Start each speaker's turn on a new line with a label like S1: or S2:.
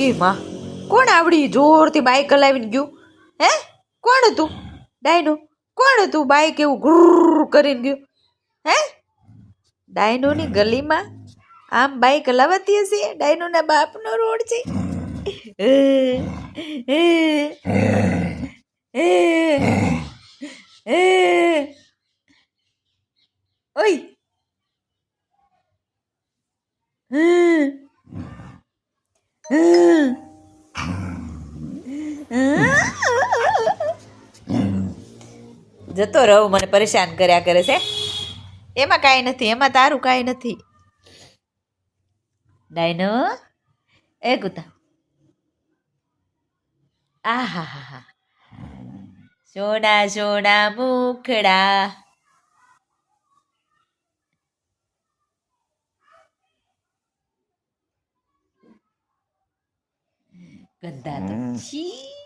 S1: એ માં કોણ આવડી જોરથી બાઈક હલાવીને ગયું? હે કોણ હતું? ડાયનો કોણ હતું? બાઈક એવું ગુર કરીને ગયું? હે ડાયનોની ગલીમાં આમ બાઈક હલાવાતી હશે? ડાયનોના બાપનો રોડ છે. ઓય જતો રહો, મને પરેશાન કર્યા કરે છે. એમાં કાંઈ નથી, એમાં તારું કાંઈ નથી. ડાયનો એ કુતા આ હા હા હા સોના સોના મુખડા ગંદા તો છી.